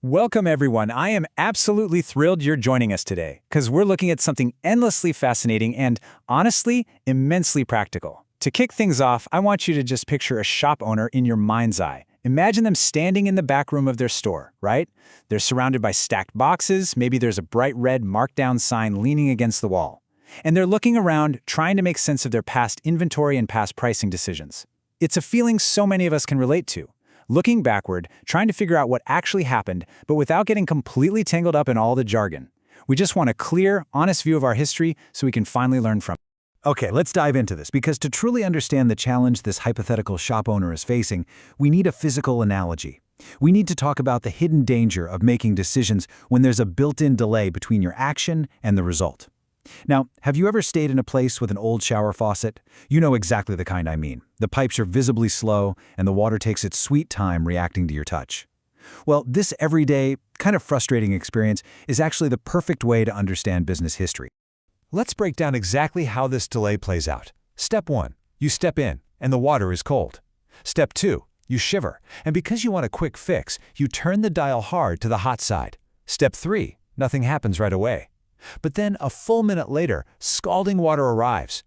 Welcome, everyone. I am absolutely thrilled you're joining us today because we're looking at something endlessly fascinating and, honestly, immensely practical. To kick things off, I want you to just picture a shop owner in your mind's eye. Imagine them standing in the back room of their store, right? They're surrounded by stacked boxes, maybe there's a bright red markdown sign leaning against the wall. And they're looking around, trying to make sense of their past inventory and past pricing decisions. It's a feeling so many of us can relate to. Looking backward, trying to figure out what actually happened, but without getting completely tangled up in all the jargon. We just want a clear, honest view of our history so we can finally learn from it. Okay, let's dive into this, because to truly understand the challenge this hypothetical shop owner is facing, we need a physical analogy. We need to talk about the hidden danger of making decisions when there's a built-in delay between your action and the result. Now, have you ever stayed in a place with an old shower faucet? You know exactly the kind I mean. The pipes are visibly slow, and the water takes its sweet time reacting to your touch. Well, this everyday, kind of frustrating experience is actually the perfect way to understand business history. Let's break down exactly how this delay plays out. Step 1. You step in, and the water is cold. Step 2. You shiver, and because you want a quick fix, you turn the dial hard to the hot side. Step 3. Nothing happens right away. But then, a full minute later, scalding water arrives.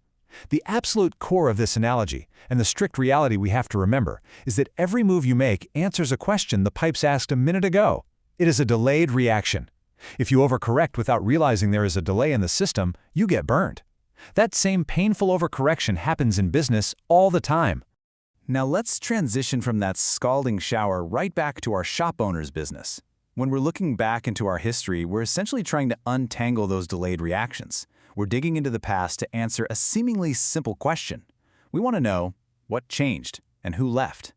The absolute core of this analogy, and the strict reality we have to remember, is that every move you make answers a question the pipes asked a minute ago. It is a delayed reaction. If you overcorrect without realizing there is a delay in the system, you get burned. That same painful overcorrection happens in business all the time. Now let's transition from that scalding shower right back to our shop owner's business. When we're looking back into our history, we're essentially trying to untangle those delayed reactions. We're digging into the past to answer a seemingly simple question. We want to know what changed and who left.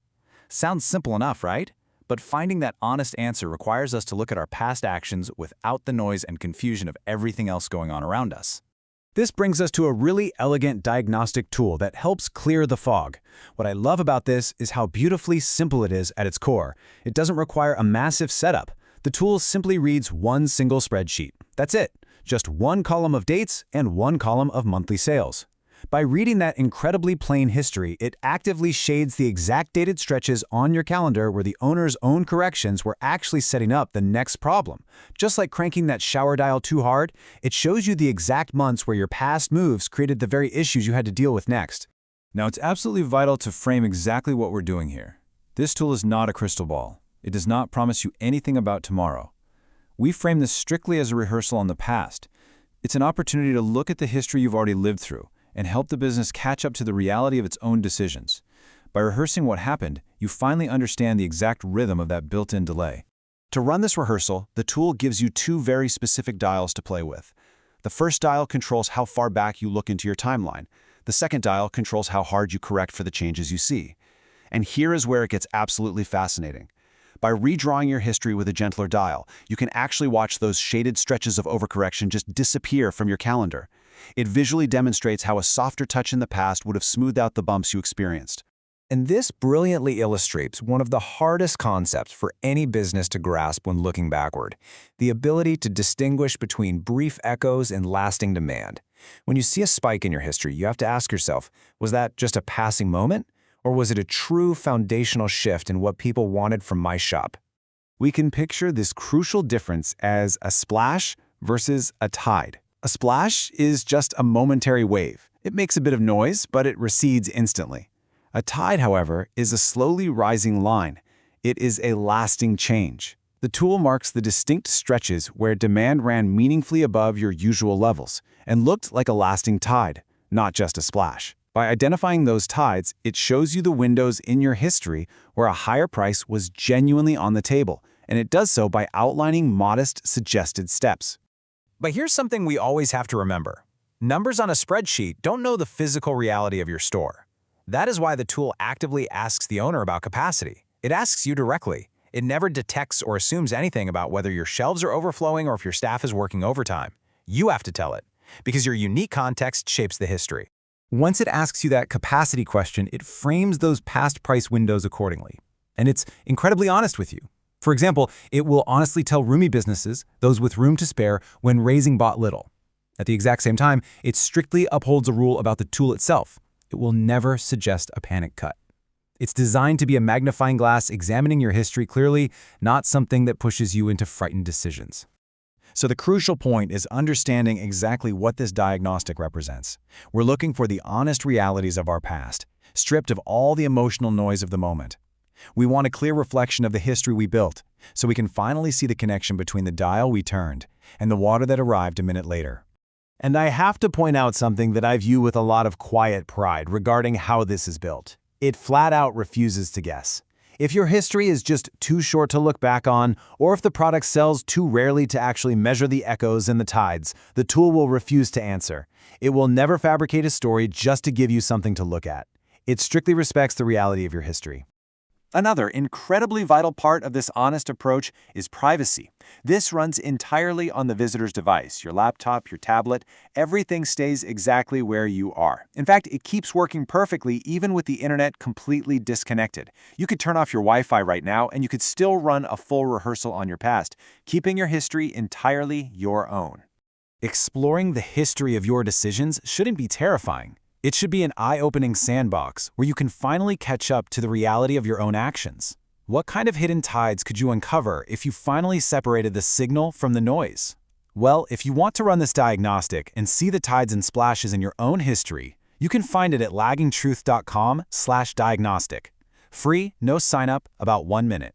Sounds simple enough, right? But finding that honest answer requires us to look at our past actions without the noise and confusion of everything else going on around us. This brings us to a really elegant diagnostic tool that helps clear the fog. What I love about this is how beautifully simple it is at its core. It doesn't require a massive setup. The tool simply reads one single spreadsheet. That's it. Just one column of dates and one column of monthly sales. By reading that incredibly plain history, it actively shades the exact dated stretches on your calendar where the owner's own corrections were actually setting up the next problem. Just like cranking that shower dial too hard, it shows you the exact months where your past moves created the very issues you had to deal with next. Now, it's absolutely vital to frame exactly what we're doing here. This tool is not a crystal ball. It does not promise you anything about tomorrow. We frame this strictly as a rehearsal on the past. It's an opportunity to look at the history you've already lived through and help the business catch up to the reality of its own decisions. By rehearsing what happened, you finally understand the exact rhythm of that built-in delay. To run this rehearsal, the tool gives you two very specific dials to play with. The first dial controls how far back you look into your timeline. The second dial controls how hard you correct for the changes you see. And here is where it gets absolutely fascinating. By redrawing your history with a gentler dial, you can actually watch those shaded stretches of overcorrection just disappear from your calendar. It visually demonstrates how a softer touch in the past would have smoothed out the bumps you experienced. And this brilliantly illustrates one of the hardest concepts for any business to grasp when looking backward: the ability to distinguish between brief echoes and lasting demand. When you see a spike in your history, you have to ask yourself, was that just a passing moment? Or was it a true foundational shift in what people wanted from my shop? We can picture this crucial difference as a splash versus a tide. A splash is just a momentary wave. It makes a bit of noise, but it recedes instantly. A tide, however, is a slowly rising line. It is a lasting change. The tool marks the distinct stretches where demand ran meaningfully above your usual levels and looked like a lasting tide, not just a splash. By identifying those tides, it shows you the windows in your history where a higher price was genuinely on the table, and it does so by outlining modest suggested steps. But here's something we always have to remember. Numbers on a spreadsheet don't know the physical reality of your store. That is why the tool actively asks the owner about capacity. It asks you directly. It never detects or assumes anything about whether your shelves are overflowing or if your staff is working overtime. You have to tell it, because your unique context shapes the history. Once it asks you that capacity question, it frames those past price windows accordingly. And it's incredibly honest with you. For example, it will honestly tell roomy businesses, those with room to spare, when raising bought little. At the exact same time, it strictly upholds a rule about the tool itself. It will never suggest a panic cut. It's designed to be a magnifying glass examining your history clearly, not something that pushes you into frightened decisions. So the crucial point is understanding exactly what this diagnostic represents. We're looking for the honest realities of our past, stripped of all the emotional noise of the moment. We want a clear reflection of the history we built, so we can finally see the connection between the dial we turned and the water that arrived a minute later. And I have to point out something that I view with a lot of quiet pride regarding how this is built. It flat out refuses to guess. If your history is just too short to look back on, or if the product sells too rarely to actually measure the echoes and the tides, the tool will refuse to answer. It will never fabricate a story just to give you something to look at. It strictly respects the reality of your history. Another incredibly vital part of this honest approach is privacy. This runs entirely on the visitor's device, your laptop, your tablet. Everything stays exactly where you are. In fact, it keeps working perfectly even with the internet completely disconnected. You could turn off your Wi-Fi right now and you could still run a full rehearsal on your past, keeping your history entirely your own. Exploring the history of your decisions shouldn't be terrifying. It should be an eye-opening sandbox where you can finally catch up to the reality of your own actions. What kind of hidden tides could you uncover if you finally separated the signal from the noise? Well, if you want to run this diagnostic and see the tides and splashes in your own history, you can find it at laggingtruth.com/diagnostic. Free, no sign-up, about 1 minute.